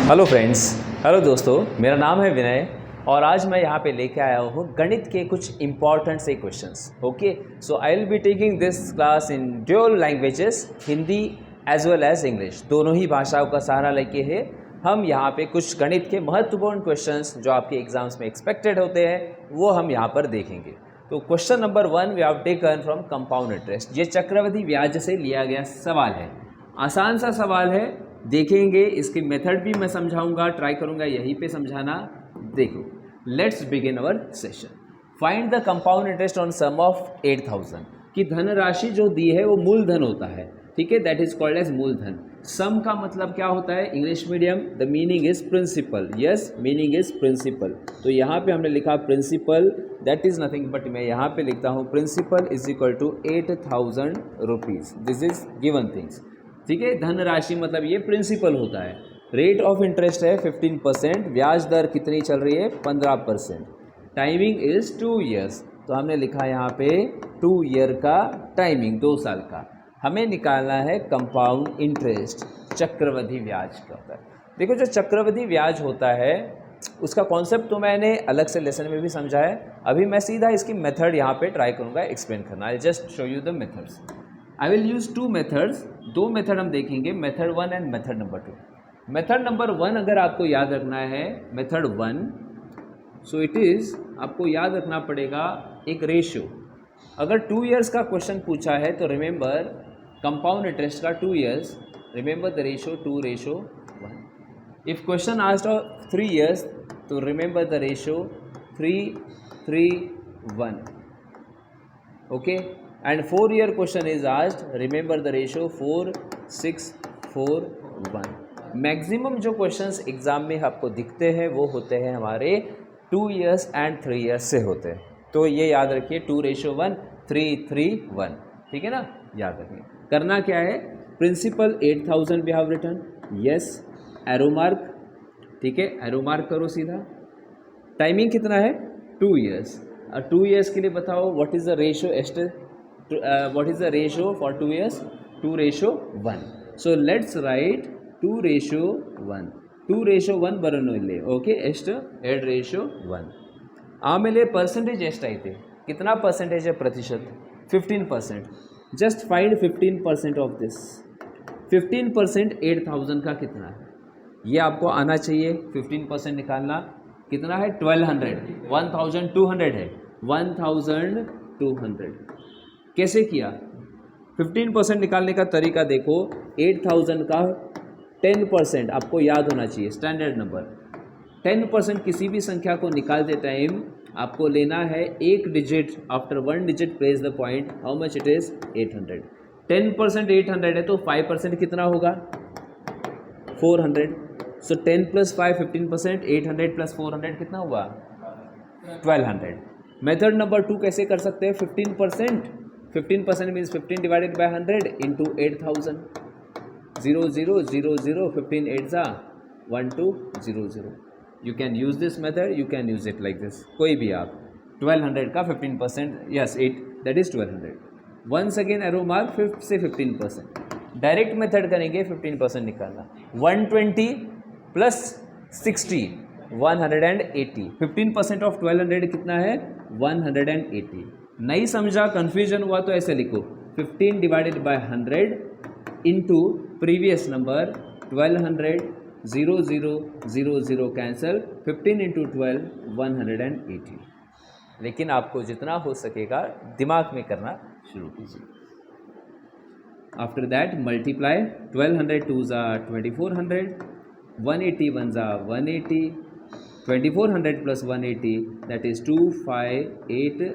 Hello friends, hello दोस्तों, मेरा नाम है विनय और आज मैं यहाँ पे लेके आया हूँ गणित के कुछ इम्पॉर्टेंट से questions. Okay, so I will be taking this class in dual languages, Hindi as well as English. दोनों ही भाषाओं का सहारा लेके है हम यहाँ पे कुछ गणित के महत्वपूर्ण क्वेश्चंस जो आपके एग्जाम्स में एक्सपेक्टेड होते हैं वो हम यहाँ पर देखेंगे। तो question number 1 we have taken from compound interest. ये चक्रवृद्धि ब्याज से लिया गया सवाल है, आसान सा सवाल है, देखेंगे। इसकी मेथड भी मैं समझाऊंगा, ट्राई करूंगा यहीं पे समझाना। देखो, let's begin our session. Find the compound interest on sum of 8000 की धनराशि जो दी है वो मूलधन होता है, ठीक है, दैट इज कॉल्ड एज मूलधन। सम का मतलब क्या होता है English medium, the meaning is principal. Yes, meaning is principal. तो यहाँ पे हमने लिखा principal, that is nothing but मैं यहाँ पे लिखता हूँ principal is equal to 8000 rupees. This is given things, ठीक है। धनराशि मतलब ये प्रिंसिपल होता है। रेट ऑफ इंटरेस्ट है 15%, ब्याज दर कितनी चल रही है 15%। टाइमिंग इज 2 ईयर्स, तो हमने लिखा यहाँ पे 2 ईयर का टाइमिंग, 2 साल का। हमें निकालना है कंपाउंड इंटरेस्ट, चक्रवृद्धि ब्याज का होता है। देखो, जो चक्रवृद्धि ब्याज होता है उसका कॉन्सेप्ट तो मैंने अलग से लेसन में भी समझा है। अभी मैं सीधा इसकी मेथड यहाँ पे ट्राई करूँगा एक्सप्लेन करना। I just show you the methods. I will use 2 methods, 2 method हम देखेंगे, method 1 and method number 2। Method number 1 अगर आपको याद रखना है, मेथड 1, सो इट इज़ आपको याद रखना पड़ेगा एक रेशियो। अगर 2 इयर्स का क्वेश्चन पूछा है तो रिमेंबर कंपाउंड इंटरेस्ट का 2 years, remember the ratio 2:1। If question asked of 3 years तो remember the ratio 3:3:1। Okay, and 4 year question is asked, remember the ratio 4:6:4:1। Maximum जो क्वेश्चंस एग्जाम में आपको दिखते हैं वो होते हैं हमारे 2 इयर्स एंड 3 इयर्स से होते हैं। तो ये याद रखिए 2:1 3:3:1, ठीक है ना, याद रखिए। करना क्या है, principal 8000 we have written, yes, arrow mark, ठीक है, एरो मार्क करो सीधा। टाइमिंग कितना है 2 इयर्स, और 2 इयर्स के लिए बताओ what is the ratio what is the ratio for 2 years? 2:1. So let's write 2:1. 2:1 ಬರೋನಿಲ್ಲ, okay, ಎಷ್ಟು 2:1. ಆಮೇಲೆ ಪರ್ಸೆಂಟೇಜ್ ಎಷ್ಟಾಯಿತು, कितना परसेंटेज है प्रतिशत, 15%। Just find 15% of this. 15% 8000 का कितना है ये आपको आना चाहिए। 15% निकालना कितना है 1200, 1200 है, 1200। कैसे किया, 15% निकालने का तरीका देखो। 8000 का 10% आपको याद होना चाहिए, स्टैंडर्ड नंबर। 10% किसी भी संख्या को निकालते टाइम आपको लेना है एक digit, after 1 digit place the point, how much it is 800। 10% 800 है तो 5% कितना होगा 400। सो 10 + 5 15%, 800 + 400 कितना हुआ 1200। मेथड नंबर 2 कैसे कर सकते हैं, 15% means 15 divided by 100 into 8000, 0 0 0 0, 15 8 1200। You can use this method, you can use it like this, कोई भी आप। 1200 का 15%, yes 8, that is 1200। Once again arrow mark 5 से 15%। डायरेक्ट मेथड करेंगे 15% निकालना, 120 + 60 180। 15% ऑफ 1200 कितना है 180। नहीं समझा, कन्फ्यूजन हुआ तो ऐसे लिखो 15 divided by 100 into previous number 1200, 0 0 0 0 cancel, 15 × 12 180। लेकिन आपको जितना हो सकेगा दिमाग में करना शुरू कीजिए। After that multiply, 1200 2s are 2400, 180 1s are 180, 2400 + 180 that is 2580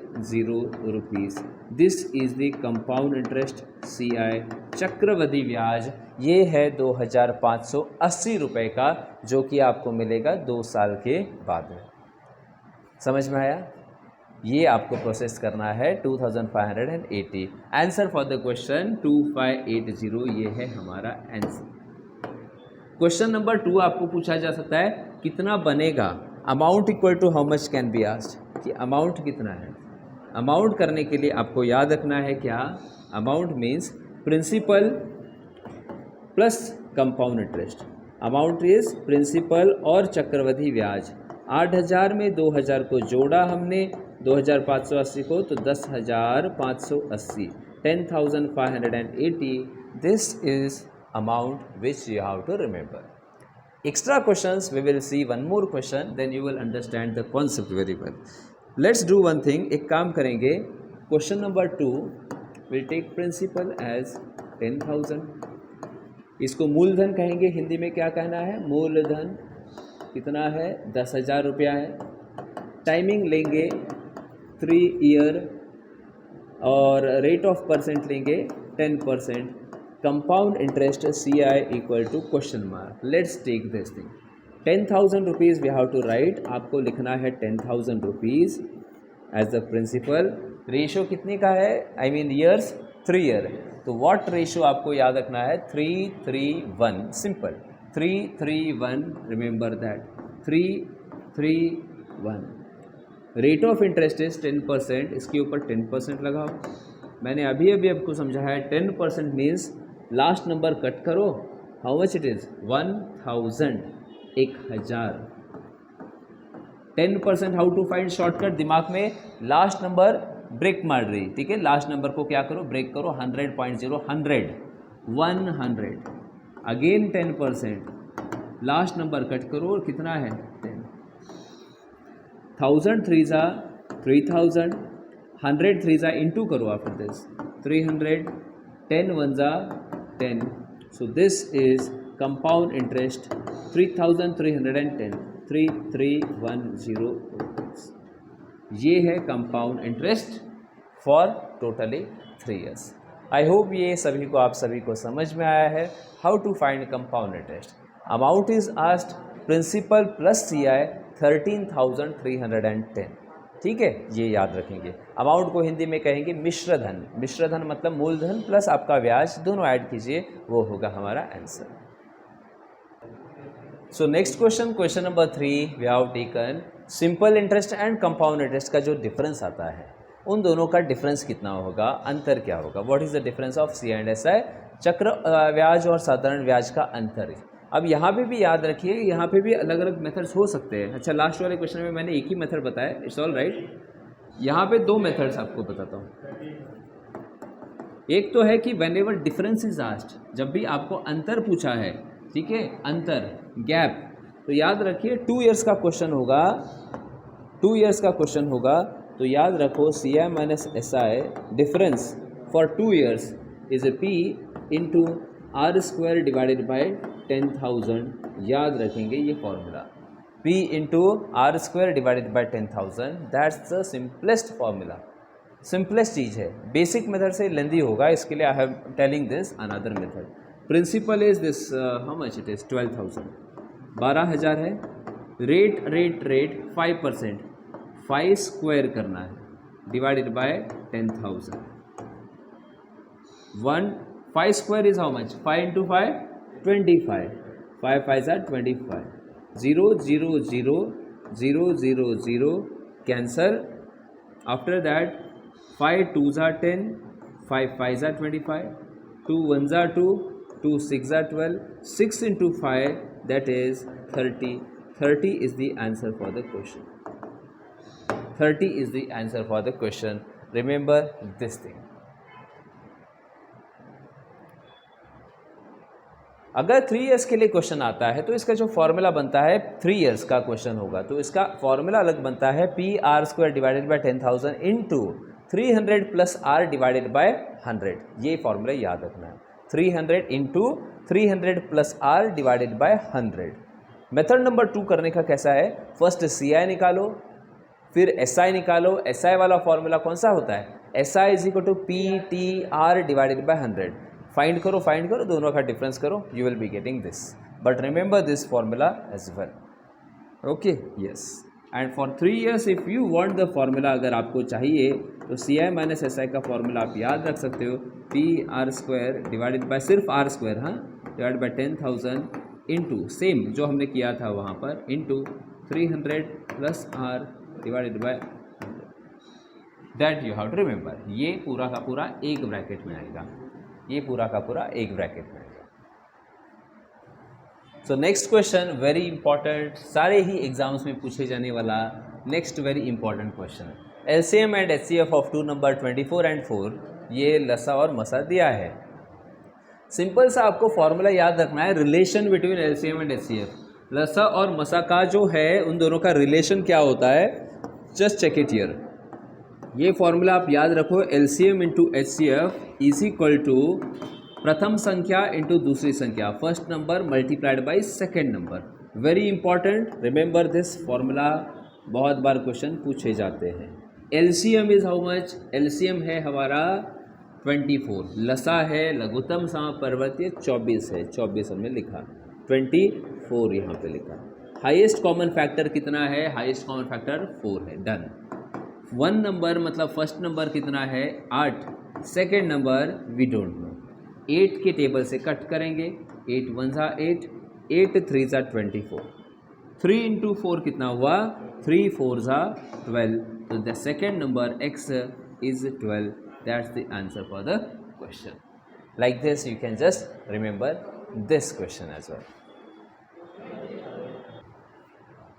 rupees. This is the compound interest CI, चक्रवृद्धि ब्याज। ये है 2580 रुपये का, जो कि आपको मिलेगा 2 साल के बाद। समझ में आया, ये आपको प्रोसेस करना है 2580। आंसर फॉर द क्वेश्चन 2580, ये है हमारा आंसर। क्वेश्चन नंबर 2 आपको पूछा जा सकता है कितना बनेगा, amount equal to how much can be asked, कि अमाउंट कितना है। अमाउंट करने के लिए आपको याद रखना है क्या, amount means principal plus compound interest. Amount is principal और चक्रवृद्धि ब्याज। 8,000 में 2,000 को जोड़ा हमने, 2,580 को, तो 10,580, 10,580. This is amount which you have to remember. Extra questions, we will see one more question, then you will understand the concept very well. Let's do one thing, एक काम करेंगे. Question number 2 will take principal as 10,000. इसको मूलधन कहेंगे, हिंदी में क्या कहना है? मूलधन. कितना है? 10,000 रुपया है. टाइमिंग लेंगे 3 ईयर और रेट ऑफ परसेंट लेंगे 10%. Compound interest CI equal to question mark. Let's take this thing. 10,000 rupees we have to write. आपको लिखना है 10,000 rupees as the principal. Ratio कितने का है? I mean years, 3 year. तो व्हाट रेशो आपको याद रखना है? 3:3:1. Simple. 3:3:1. Remember that. 3:3:1. Rate of interest is 10%. इसके ऊपर 10% लगाओ. मैंने अभी आपको समझा है 10% मीन्स लास्ट नंबर कट करो. How much it is? 1,000. 1,000. 10% how to find? Shortcut दिमाग में लास्ट नंबर ब्रेक मार रही. ठीक है, लास्ट नंबर को क्या करो? ब्रेक करो. 100.0 100. 100. अगेन 10%. लास्ट नंबर कट करो और कितना है? 10. 1,000 3 जा 3,000. 100 3 जा इंटू करो आफ्टर दिस 300. 10 1 जा 10. So this is compound interest 3,310. 3,310. ये है compound interest for totally 3 years. I hope ये सभी को आप सभी को समझ में आया है. How to find compound interest. Amount is asked principal plus CI 13,310. ठीक है, ये याद रखेंगे. अमाउंट को हिंदी में कहेंगे मिश्रधन. मिश्रधन मतलब मूलधन प्लस आपका ब्याज, दोनों ऐड कीजिए, वो होगा हमारा answer. So next question, question number 3 we have taken simple interest and compound interest का जो डिफरेंस आता है, उन दोनों का डिफरेंस कितना होगा, अंतर क्या होगा. What is the difference of CI and SI. चक्र ब्याज और साधारण ब्याज का अंतर. अब यहाँ पे भी याद रखिए, यहाँ पे भी अलग अलग मेथड्स हो सकते हैं. अच्छा, लास्ट वाले क्वेश्चन में मैंने एक ही मेथड बताया, इट्स ऑल राइट. यहाँ पे 2 मेथड्स आपको बताता हूँ. एक तो है कि when ever difference is asked, जब भी आपको अंतर पूछा है, ठीक है, अंतर, गैप, तो याद रखिए 2 ईयर्स का क्वेश्चन होगा. 2 ईयर्स का क्वेश्चन होगा तो याद रखो CI minus SI difference for 2 years is P into R² divided by 10,000. याद रखेंगे ये formula, P into R² divided by 10,000. That's the simplest formula, simplest चीज़ है. बेसिक मेथड से लेंदी होगा, इसके लिए I have telling this another method. Principal is this, how much it is? 12,000. 12,000 है. रेट 5%. 5 स्क्वायर करना है divided by 10,000. 5 square is how much? 5 into 5 25. 5 5 are 25. 0 0 0 0 0 0 cancel. After that 5 2s are 10, 5 5s are 25, 2 1s are 2, 2 6 are 12, 6 into 5 that is 30. 30 is the answer for the question. 30 is the answer for the question. Remember this thing. अगर 3 years के लिए question आता है तो इसका जो formula बनता है 3 इयर्स का क्वेश्चन होगा तो इसका फॉर्मूला अलग बनता है PR² divided by 10,000 into 300 plus R divided by 100. ये फॉर्मूला याद रखना है. 300 into 300 plus R divided by 100. Method number 2 करने का कैसा है? फर्स्ट CI निकालो, फिर SI निकालो. SI वाला फॉर्मूला कौन सा होता है? SI is equal to PTR divided by 100. Find करो, दोनों का डिफरेंस करो, you will be getting this. But remember this formula as well. Okay, yes. And for 3 years if you want the formula, अगर आपको चाहिए तो CI माइनस SI का formula आप याद रख सकते हो. PR² डिवाइडेड बाय सिर्फ R², हाँ, डिवाइड बाय 10,000 इंटू सेम जो हमने किया था वहाँ पर, into 300 plus R divided by 100. That you have to remember. ये पूरा का पूरा एक ब्रैकेट में आएगा, ये पूरा का पूरा एक ब्रैकेट में आएगा. सो नेक्स्ट क्वेश्चन वेरी इंपॉर्टेंट, सारे ही एग्जाम्स में पूछे जाने वाला next very important question. LCM and HCF of 2 number 24 and 4, ये लसा और मसा दिया है। सिंपल सा आपको फॉर्मूला याद रखना है, relation between LCM and HCF. लसा और मसा का जो है उन दोनों का रिलेशन क्या होता है, जस्ट चेक इट हियर। ये फॉर्मूला आप याद रखो, LCM into HCF is equal to प्रथम संख्या इंटू दूसरी संख्या, first number multiplied by second number. Very important, remember this formula, बहुत बार क्वेश्चन पूछे जाते हैं। LCM is how much, LCM है हमारा 24, लसा है लघुत्तम समपर्वतीय 24 है, 24 हमने लिखा, 24 यहाँ पे लिखा। हाईएस्ट कॉमन फैक्टर कितना है, हाईएस्ट कॉमन फैक्टर 4 है, डन। 1 नंबर मतलब फर्स्ट नंबर कितना है 8, second number we don't know. 8 के टेबल से कट करेंगे, 8 1 ज़ा 8, 8 3 ज़ा 24, 3 इंटू 4 कितना हुआ, 3 4 ज़ा 12, तो the second number x is 12, that's the answer for the question. Like this you can just remember this question as well.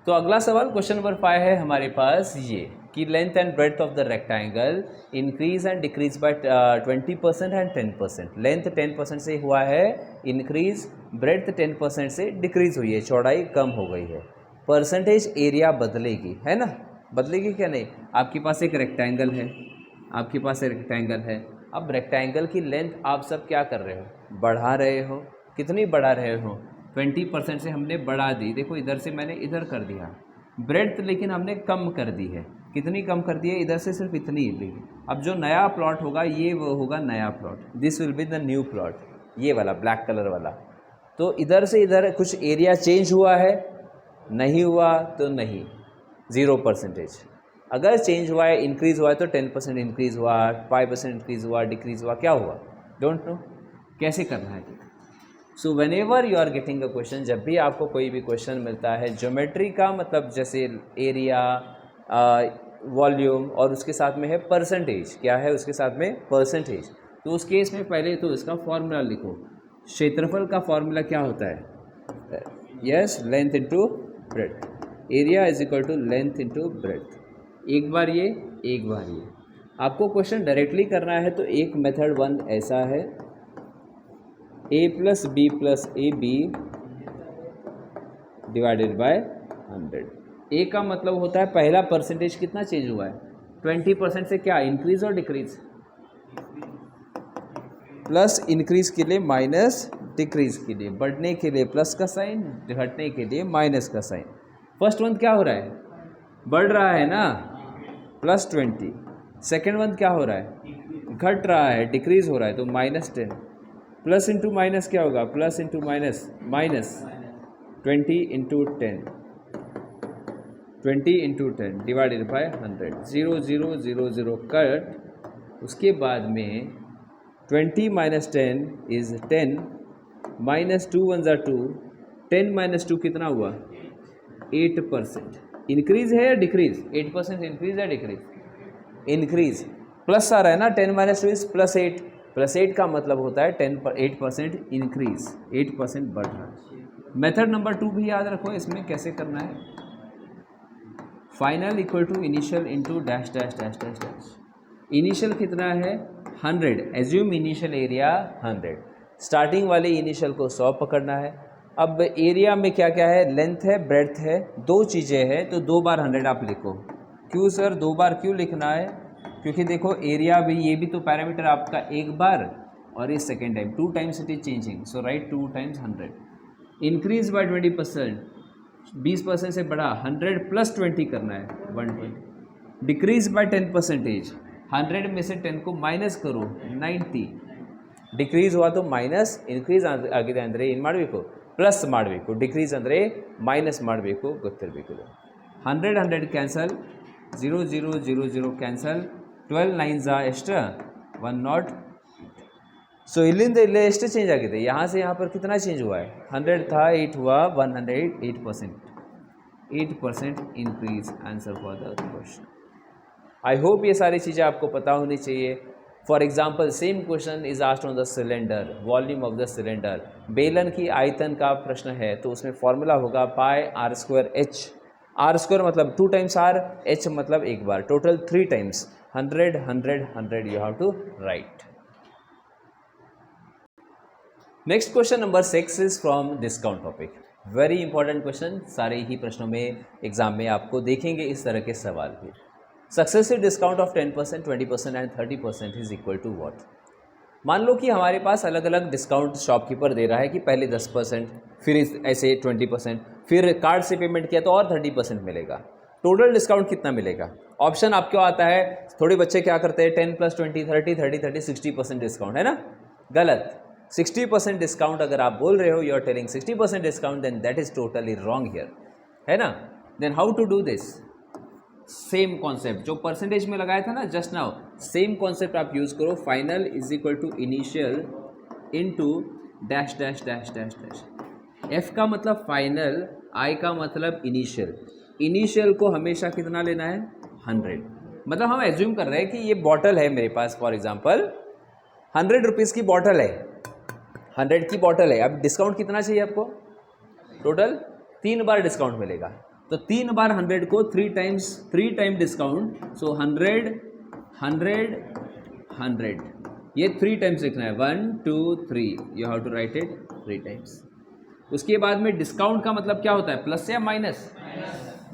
तो अगला सवाल क्वेश्चन नंबर 5 है हमारे पास ये कि length and breadth of the rectangle increase and decrease by 20% and 10%। Length 10% से हुआ है इंक्रीज, ब्रेड्थ 10% से डिक्रीज हुई है, चौड़ाई कम हो गई है। परसेंटेज एरिया बदलेगी, है ना, बदलेगी क्या नहीं। आपके पास एक रेक्टेंगल है, आपके पास एक रेक्टेंगल है, अब रेक्टेंगल की लेंथ आप सब क्या कर रहे हो, बढ़ा रहे हो। कितनी बढ़ा रहे हो, 20% से हमने बढ़ा दी, देखो इधर से मैंने इधर कर दिया। ब्रेड्थ लेकिन हमने कम कर दी है, कितनी कम कर दी है, इधर से सिर्फ इतनी ली। अब जो नया प्लॉट होगा ये वो होगा नया plot, this will be the new plot, ये वाला ब्लैक कलर वाला। तो इधर से इधर कुछ एरिया चेंज हुआ है, नहीं हुआ तो नहीं, 0%। अगर चेंज हुआ है, इंक्रीज़ हुआ है तो 10% इंक्रीज़ हुआ, 5% इंक्रीज़ हुआ, डिक्रीज़ हुआ, क्या हुआ, डोंट नो, कैसे करना है। So whenever you are getting a question, जब भी आपको कोई भी क्वेश्चन मिलता है ज्योमेट्री का, मतलब जैसे एरिया, वॉल्यूम और उसके साथ में है परसेंटेज, क्या है उसके साथ में परसेंटेज, तो उस केस में पहले तो इसका फॉर्मूला लिखो। क्षेत्रफल का फॉर्मूला क्या होता है, yes, length into breadth, area is equal to length into breadth. एक बार ये, एक बार ये। आपको क्वेश्चन डायरेक्टली करना है तो एक मेथड 1 ऐसा है, a plus B plus A B divided by 100। A का मतलब होता है पहला परसेंटेज कितना चेंज हुआ है, 20% से क्या इंक्रीज और डिक्रीज, प्लस इंक्रीज के लिए माइनस, डिक्रीज के लिए, बढ़ने के लिए प्लस का साइन, घटने के लिए माइनस का साइन। फर्स्ट वन क्या हो रहा है, बढ़ रहा है ना, +20। सेकेंड वन क्या हो रहा है, घट रहा है, डिक्रीज हो रहा है, तो -10। प्लस इंटू माइनस क्या होगा, plus into minus minus, 20 into 10, 20 into 10 divided by 100, 0 0 0 0 cut. उसके बाद में 20 माइनस 10 इज़ 10, -2 1 ज़ा 2, 10 माइनस 2 कितना हुआ, 8%। इंक्रीज है या डिक्रीज, 8% इंक्रीज है डिक्रीज, इंक्रीज। प्लस आ रहा है ना, 10 माइनस 2 इज +8, +8 का मतलब होता है 8% इंक्रीज, 8% बढ़ रहा है। मेथड नंबर 2 भी याद रखो, इसमें कैसे करना है, final equal to initial into dash dash dash dash dash. Initial कितना है 100, एज्यूम इनिशियल एरिया 100, स्टार्टिंग वाले इनिशियल को 100 पकड़ना है। अब एरिया में क्या क्या है, लेंथ है, ब्रेड्थ है, दो चीज़ें हैं, तो 2 बार 100 आप लिखो। क्यों सर 2 बार क्यों लिखना है, क्योंकि देखो एरिया भी, ये भी तो पैरामीटर आपका एक बार और ये second time, 2 times it is changing, so right 2 times 100। Increase by 20%, 20% से बढ़ा, 100 + 20 करना है, 120। डिक्रीज बाय 10%, 100 में से 10 को माइनस करो, 90। ಡಿಕ್ರೀಸ್ हुआ तो माइनस, ಇನ್ಕ್ರೀಸ್ ಆಗಿದೆ ಅಂದರೆ ಏನು ಮಾಡಬೇಕು, ಪ್ಲಸ್ ಮಾಡಬೇಕು, ಡಿಕ್ರೀಸ್ ಅಂದರೆ ಮೈನಸ್ ಮಾಡಬೇಕು, ಗೊತ್ತಿರಬೇಕು। 100 100 ಕ್ಯಾನ್ಸಲ್, 0 0 0 0 ಕ್ಯಾನ್ಸಲ್, 12 9 ಎಷ್ಟು 108। सो इಲ್ಲಿಂದ ಇಲ್ಲೇ ಎಷ್ಟು चेंज ಆಗಿದೆ, यहाँ से यहाँ पर कितना चेंज हुआ है, 100 था 8 हुआ 108%, 8% increase, answer for the question. I hope ये सारी चीज़ें आपको पता होनी चाहिए। For example same question is asked on the cylinder, volume of the cylinder. बेलन की आयतन का प्रश्न है तो उसमें फॉर्मूला होगा pi r square h. R square मतलब 2 टाइम्स आर, एच मतलब एक बार, total 3 times 100 100 100 you have to write. Next question number 6 is from discount topic. Very important question, सारे ही प्रश्नों में एग्जाम में आपको देखेंगे इस तरह के सवाल भी। Successive discount of 10%, 20% and 30% is equal to what. मान लो कि हमारे पास अलग अलग डिस्काउंट शॉपकीपर दे रहा है कि पहले 10%, फिर ऐसे 20%, फिर कार्ड से पेमेंट किया तो और 30% मिलेगा। टोटल डिस्काउंट कितना मिलेगा? ऑप्शन आपको आता है, थोड़े बच्चे क्या करते हैं 10 + 20 30 30 30 60% डिस्काउंट, है ना? गलत। 60% डिस्काउंट अगर आप बोल रहे हो, you are telling 60% discount, then that is totally wrong here, है ना? Then how to do this? Same concept जो परसेंटेज में लगाया था ना जस्ट नाउ, सेम कॉन्सेप्ट आप यूज करो। Final is equal to initial into dash dash dash dash dash. F का मतलब फाइनल, आई का मतलब इनिशियल। इनिशियल को हमेशा कितना लेना है? 100। मतलब हम एज्यूम कर रहे हैं कि ये बॉटल है मेरे पास, फॉर एग्जाम्पल 100 रुपीज़ की बॉटल है, 100 की बॉटल है। अब डिस्काउंट कितना चाहिए आपको? टोटल 3 बार डिस्काउंट मिलेगा, तो 3 बार 100 को 3 टाइम डिस्काउंट, सो 100 100 100, ये 3 टाइम्स लिखना है। 1 2 3, you have to write it 3 times. उसके बाद में डिस्काउंट का मतलब क्या होता है? प्लस या माइनस?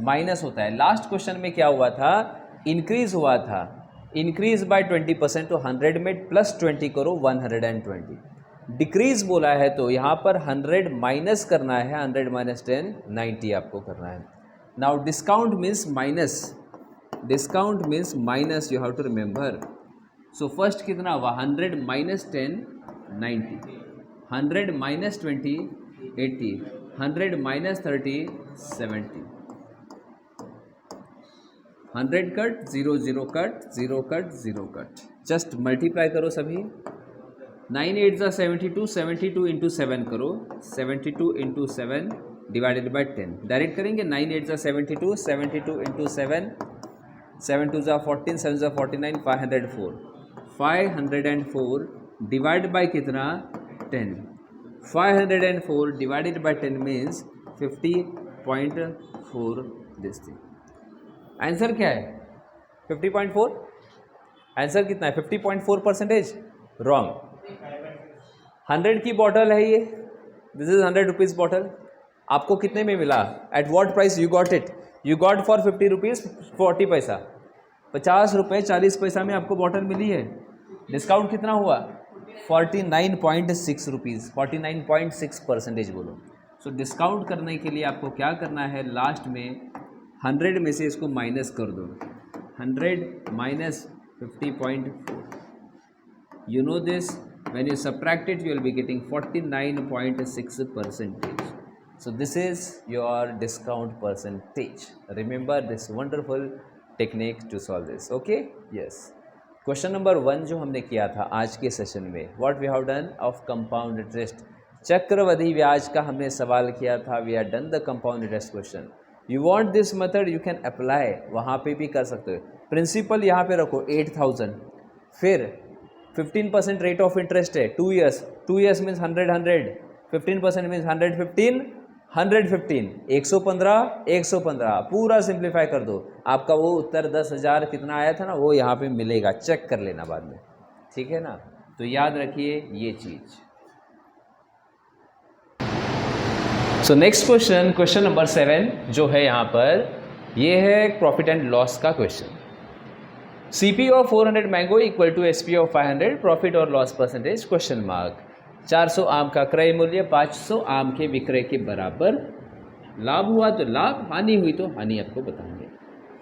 माइनस होता है। लास्ट क्वेश्चन में क्या हुआ था? इंक्रीज हुआ था, इंक्रीज बाय 20%, तो 100 में प्लस 20 करो 120। डिक्रीज बोला है तो यहाँ पर 100 माइनस करना है, 100 माइनस 10 90 आपको करना है। Now discount means minus, discount means minus, you have to remember. So first कितना हुआ? 100 minus 10 90, 100 minus 20 80, 100 minus 30 70, 100 cut 0 0 cut 0 cut 0 cut. Just multiply करो सभी। 9 8 ज़ा 72, 72 इंटू 7 करो, 72 इंटू 7 डिवाइडेड बाई 10। डायरेक्ट करेंगे। 9 8 ज़ा 72, 72 इंटू 7, 7 2 ज़ा 14, 7 ज़ा 49, 504। 504 डिवाइड बाई कितना? 10। 504 divided by 10 means 50.4 this thing. Answer क्या है? 50.4। आंसर कितना है? 50.4%। रॉन्ग। 100 की बॉटल है ये, दिस इज 100 रुपीज़ बॉटल। आपको कितने में मिला? At what price you got it? You got for 50 rupees 40 paisa, 50 रुपये 40 पैसा में आपको बॉटल मिली है। डिस्काउंट कितना हुआ? 49.6 रुपीज़, 49.6% बोलो। सो डिस्काउंट करने के लिए आपको क्या करना है? लास्ट में 100 में से इसको माइनस कर दो। 100 minus 50.4, you know this, when you subtract it you will be getting 49.6%. so this is your discount percentage. Remember this wonderful technique to solve this. Okay, yes. Question number 1 जो हमने किया था आज के सेशन में, what we have done of compound interest, चक्रवृद्धि ब्याज का हमने सवाल किया था। We have done the compound interest question. You want this method, you can apply, वहाँ पे भी कर सकते हो। प्रिंसिपल यहाँ पे रखो 8000, फिर 15% रेट ऑफ इंटरेस्ट है 2 years, 2 years मीन्स 100 100, 15% मीन्स 115 115, 115 115, पूरा सिंप्लीफाई कर दो। आपका वो उत्तर 10,000 कितना आया था ना, वो यहाँ पे मिलेगा, चेक कर लेना बाद में, ठीक है ना? तो याद रखिए ये चीज़। So next question, question number 7 जो है यहाँ पर, ये है प्रॉफिट एंड लॉस का question. CP of 400 mango equal to SP of 500, profit और लॉस परसेंटेज क्वेश्चन मार्क। 400 आम का क्रय मूल्य 500 आम के विक्रय के बराबर, लाभ हुआ तो लाभ, हानि हुई तो हानि आपको बताएंगे।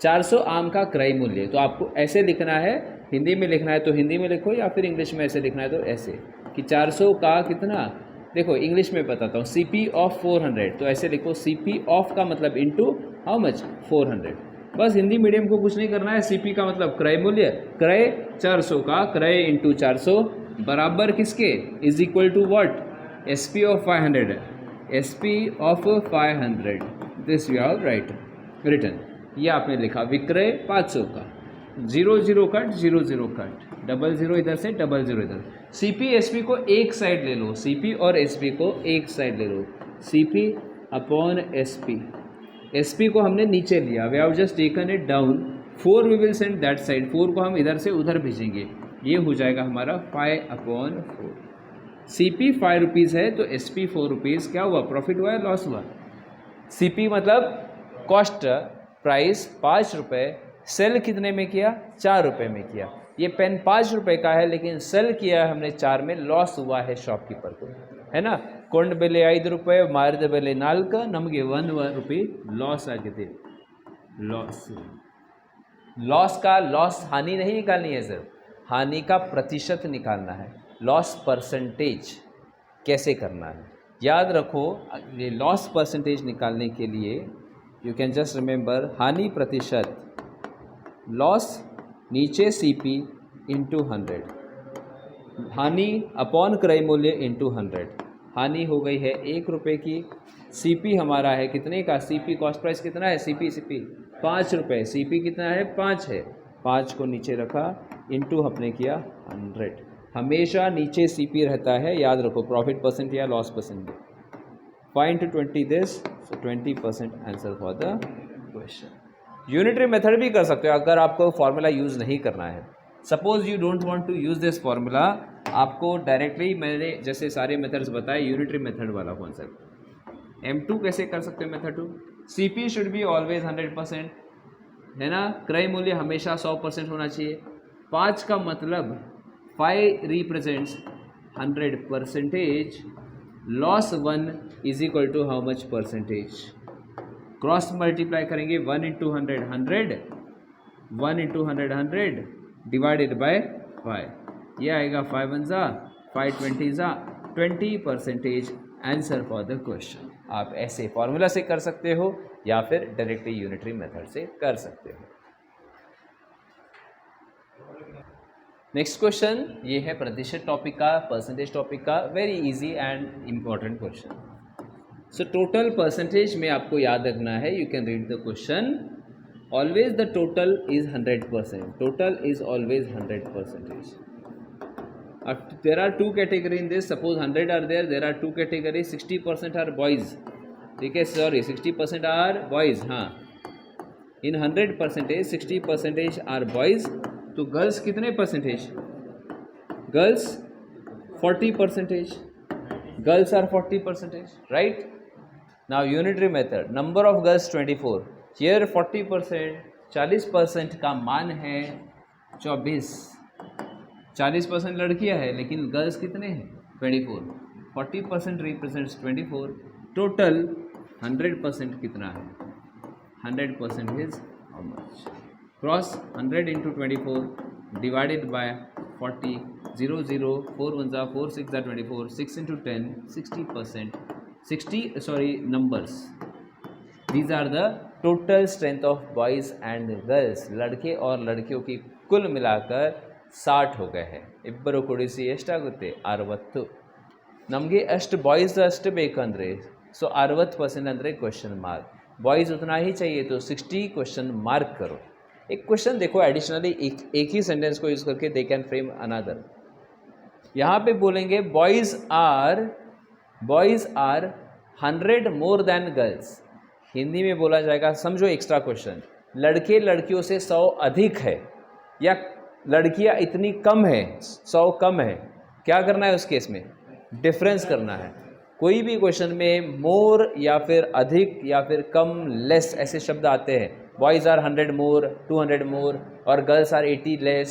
400 आम का क्रय मूल्य, तो आपको ऐसे लिखना है, हिंदी में लिखना है तो हिंदी में लिखो, या फिर इंग्लिश में ऐसे लिखना है तो ऐसे कि 400 का कितना, देखो इंग्लिश में बताता हूँ, CP ऑफ 400, तो ऐसे लिखो CP ऑफ का मतलब इनटू हाउ मच 400। बस हिंदी मीडियम को कुछ नहीं करना है। CP का मतलब क्रय मूल्य, क्रय 400 का क्रय इंटू 400 बराबर किसके, is equal to what, SP of 500, SP of 500, this you have right written. ये आपने लिखा विक्रय 500 का, 0 0 कट 0 0 कट, 00 इधर से 00 इधर। CP SP को एक साइड ले लो, CP और SP को एक साइड ले लो, CP अपॉन SP। SP को हमने नीचे लिया, we have just taken it down, 4 we will send that side, 4 को हम इधर से उधर भेजेंगे, ये हो जाएगा हमारा 5/4। CP 5 रुपीज़ है तो SP 4 रुपीज़, क्या हुआ, प्रॉफिट हुआ या लॉस हुआ? CP मतलब कॉस्ट प्राइस 5 रुपये, सेल कितने में किया, 4 रुपये में किया। ये पेन 5 रुपये का है लेकिन सेल किया है हमने 4 में, लॉस हुआ है शॉपकीपर को, है ना। ಕೊಂಡ ಬೆಲೆ 5 ರೂಪಾಯಿ, ಮಾರಿದ ಬೆಲೆ 4, ನಮಗೆ 1 ರೂಪಾಯಿ लॉस आಗಿದೆ। लॉस का लॉस हानि नहीं निकालनी है सर, हानि का प्रतिशत निकालना है। लॉस परसेंटेज कैसे करना है याद रखो, ये लॉस परसेंटेज निकालने के लिए यू कैन जस्ट रिमेंबर हानि प्रतिशत, लॉस नीचे CP इंटू 100, हानि अपॉन क्रय मूल्य इंटू 100। हानि हो गई है 1 रुपये की, CP हमारा है कितने का, CP कॉस्ट प्राइस कितना है, CP 5 रुपये, CP कितना है, 5 है, 5 को नीचे रखा इंटू हमने किया 100। हमेशा नीचे CP रहता है, याद रखो, प्रॉफिट परसेंट या loss percent. 5 into 20 this, so 20% answer for the question. Unitary method भी कर सकते हो अगर आपको फॉर्मूला यूज़ नहीं करना है। Suppose you don't want to use this formula, आपको डायरेक्टली मैंने जैसे सारे मेथड्स बताए, यूनिटरी मेथड वाला कॉन्सेप्ट। M2 कैसे कर सकते हो method 2, CP should be always 100%, है ना, क्रय मूल्य हमेशा 100% होना चाहिए। 5 का मतलब 5 represents 100%, loss 1 is equal to how much percentage, cross multiply करेंगे 1 इंटू 100 100, 1 इंटू 100 100 डिवाइडेड बाय 5, ये आएगा 5 1 जा 5 20 जा 20% आंसर फॉर द क्वेश्चन। आप ऐसे फॉर्मूला से कर सकते हो या फिर डायरेक्टली यूनिटरी मेथड से कर सकते हो। नेक्स्ट क्वेश्चन ये है प्रतिशत टॉपिक का, परसेंटेज टॉपिक का, very easy and important question. So total percentage में आपको याद रखना है, you can read the question, always the total is 100%, total is always 100%। There are two categories in this, suppose 100 are there are two categories, 60% are boys, ठीक है, sorry 60% are boys, हाँ, in 100% 60% are boys, तो girls कितने percentage, girls 40%, girls are 40%, right. Now unitary method, number of girls 24, here 40%, 40% का मान है 24, 40% लड़कियां हैं लेकिन गर्ल्स कितने हैं 24, 40% रिप्रेजेंट्स 24, टोटल 100% कितना है, 100% is how much, cross 100 into 24 divided by 40, 0 0 4 1 4 6 24, 6 into 10 60%, 60 sorry numbers, these are the total strength of boys and girls, लड़के और लड़कियों की कुल मिलाकर 60 हो गए हैं। इಬ್ಬರು ಕೂಡಿಸಿ ಎಷ್ಟಾಗುತ್ತೆ 60, ನಮಗೆ ಅಷ್ಟು ಬಾಯ್ಸ್ ಅಷ್ಟು ಬೇಕಂದರೆ सो 60% ಅಂದರೆ क्वेश्चन मार्क, बॉयज़ उतना ही चाहिए तो 60 क्वेश्चन मार्क करो। एक क्वेश्चन देखो एडिशनली, एक ही सेंटेंस को यूज़ करके दे कैन फ्रेम अनदर। यहाँ पे बोलेंगे boys are 100 more than girls, Hindi में बोला जाएगा, समझो एक्स्ट्रा क्वेश्चन, लड़के लड़कियों से 100 अधिक है या लड़कियां इतनी कम है, 100 कम है, क्या करना है उस केस में, डिफरेंस करना है। कोई भी क्वेश्चन में मोर या फिर अधिक या फिर कम, लेस ऐसे शब्द आते हैं, बॉयज़ आर 100 मोर, 200 मोर और girls are 80 less,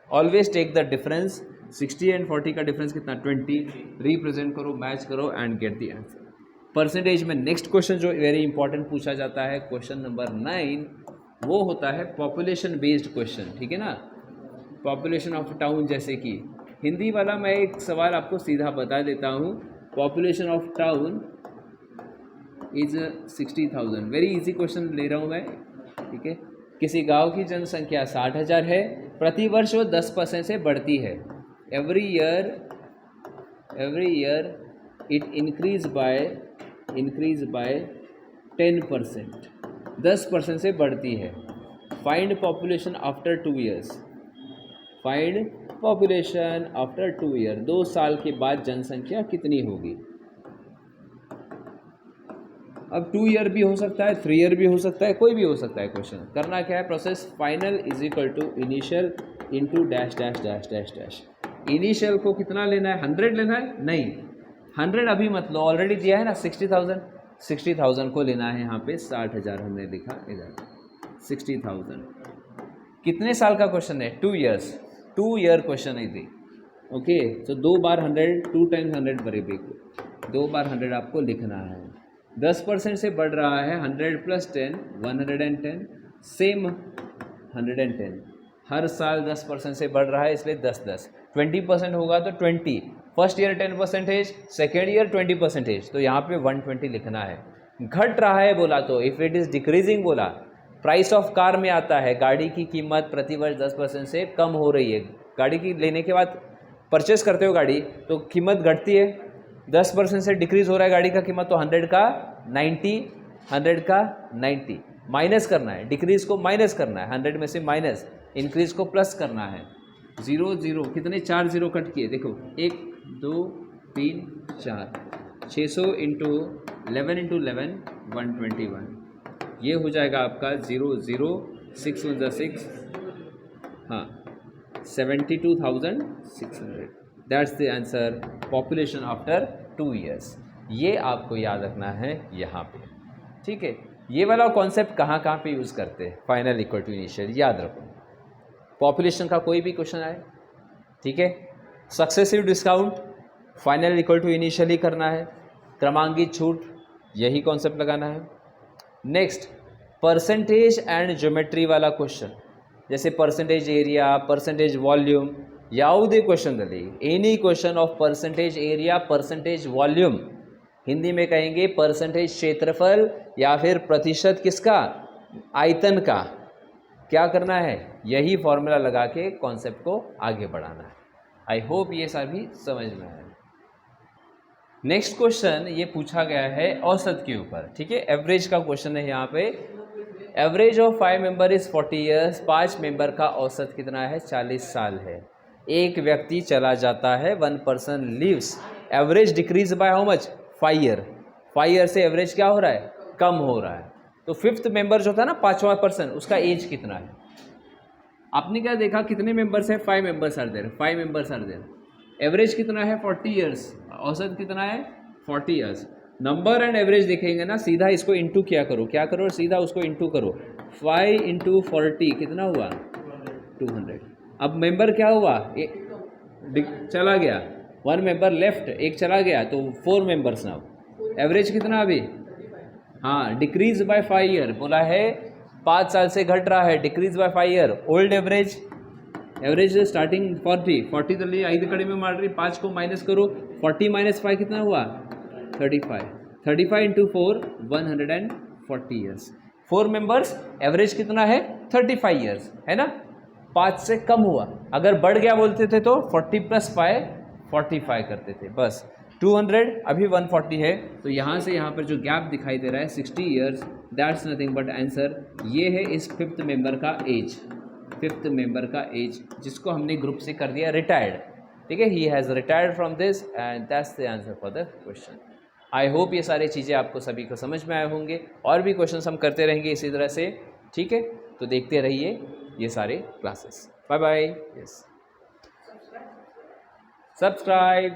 always take the difference, 60 and 40 का डिफरेंस कितना 20, रिप्रेजेंट करो, मैच करो and get the answer. Percentage में नेक्स्ट क्वेश्चन जो वेरी इंपॉर्टेंट पूछा जाता है, क्वेश्चन नंबर 9, वो होता है पॉपुलेशन बेस्ड क्वेश्चन, ठीक है ना, पॉपुलेशन ऑफ टाउन। जैसे कि हिंदी वाला मैं एक सवाल आपको सीधा बता देता हूँ, population of town is 60,000, very easy question ले रहा हूँ मैं, ठीक है। किसी गांव की जनसंख्या 60,000 है, प्रति वर्ष वो 10% से बढ़ती है, every year it increase by 10%, 10% से बढ़ती है। Find population after 2 years, find population after 2 year, 2 साल के बाद जनसंख्या कितनी होगी। अब 2 ईयर भी हो सकता है, 3 ईयर भी हो सकता है, कोई भी हो सकता है क्वेश्चन। करना क्या है, process final is equal to initial into dash dash dash dash dash. Initial को कितना लेना है, 100 लेना है, नहीं 100 अभी मत लो, ऑलरेडी दिया है ना 60,000, 60,000 को लेना है यहाँ पे 60,000 हमने लिखा इधर 60,000। कितने साल का क्वेश्चन है, 2 ईयर्स, 2 ईयर क्वेश्चन है ये। ओके, तो 2 बार 100, 2 टाइम्स 100 बरेबर, 2 बार 100 आपको लिखना है। 10% से बढ़ रहा है, 100 + 10 110, सेम 110, हर साल 10% से बढ़ रहा है, इसलिए 10 20% होगा तो 20, फर्स्ट ईयर 10%, सेकेंड ईयर 20%, तो यहाँ पे 120 लिखना है। घट रहा है बोला तो इफ़ इट इज़ डिक्रीजिंग बोला, प्राइस ऑफ कार में आता है, गाड़ी की कीमत प्रतिवर्ष 10% से कम हो रही है। गाड़ी की लेने के बाद परचेस करते हो गाड़ी तो कीमत घटती है, 10% से डिक्रीज हो रहा है गाड़ी का कीमत, तो 100 का 90, 100 का 90 माइनस करना है, डिक्रीज को माइनस करना है, 100 में से माइनस, इंक्रीज को प्लस करना है। 0 0 कितने, 4 0 कट किए, देखो 1 2 3 4, 600 इंटू 11 इंटू 11 121, ये हो जाएगा आपका 0 0 6 1 6, हाँ 72,600। That's the answer, population after 2 years. ये आपको याद रखना है यहाँ पे, ठीक है। ये वाला कॉन्सेप्ट कहाँ कहाँ पे यूज़ करते हैं, फाइनल इक्वल टू इनिशियल, याद रखो। पॉपुलेशन का कोई भी क्वेश्चन आए, ठीक है, successive discount final equal to initial ही करना है, क्रमांकित छूट यही कॉन्सेप्ट लगाना है। नेक्स्ट परसेंटेज एंड ज्योमेट्री वाला क्वेश्चन, जैसे परसेंटेज एरिया, परसेंटेज वॉल्यूम, ಯಾವುದೇ ಕ್ವೆಶ್ಚನ್ದಲ್ಲಿ any question of percentage area, percentage volume, Hindi में कहेंगे परसेंटेज क्षेत्रफल या फिर प्रतिशत किसका, आयतन का, क्या करना है, यही फॉर्मूला लगा के कॉन्सेप्ट को आगे बढ़ाना है। आई होप ये सभी समझ में आया। नेक्स्ट क्वेश्चन ये पूछा गया है औसत के ऊपर, ठीक है, एवरेज का क्वेश्चन है यहाँ पे। Average of 5 member is 40 years, 5 member का औसत कितना है, 40 साल है। एक व्यक्ति चला जाता है, 1 person leaves, average decrease by how much, 5 year, 5 year से एवरेज क्या हो रहा है, कम हो रहा है। तो 5th मेंबर जो था ना, 5वां पर्सन, उसका एज कितना है, आपने क्या देखा, कितने मेंबर्स है, 5 members are there, 5 members are there, average कितना है 40 ईयर्स, औसत कितना है 40 ईयर्स। नंबर एंड एवरेज देखेंगे ना, सीधा इसको इंटू क्या करो, क्या करो, सीधा उसको इंटू करो, 5 × 40 कितना हुआ, 200। अब मेंबर क्या हुआ, चला गया, 1 मेंबर लेफ्ट, एक चला गया, तो 4 मेंबर्स नाउ। एवरेज कितना अभी, हाँ डिक्रीज बाय 5 ईयर बोला है, 5 साल से घट रहा है, decrease by 5 year. Old average, average starting 40 तो लिए 5 कड़ी में मार रही, 5 को माइनस करो, 40 - 5 कितना हुआ, 35, 35 × 4 140 ईयर्स। 4 मेंबर्स, एवरेज कितना है 35 ईयर्स, है ना, 5 से कम हुआ। अगर बढ़ गया बोलते थे तो 40 + 5 45 करते थे, बस 200 अभी 140 है, तो यहाँ से यहाँ पर जो गैप दिखाई दे रहा है 60 years, that's nothing but answer, ये है इस 5th मेंबर का एज, 5th मेंबर का एज, जिसको हमने ग्रुप से कर दिया रिटायर्ड, ठीक है, he has retired from this and that's the answer for the question. I hope ये सारी चीज़ें आपको सभी को समझ में आए होंगे, और भी क्वेश्चन हम करते रहेंगे इसी तरह से, ठीक है, तो देखते रहिए ये सारे classes. Bye bye, yes, subscribe.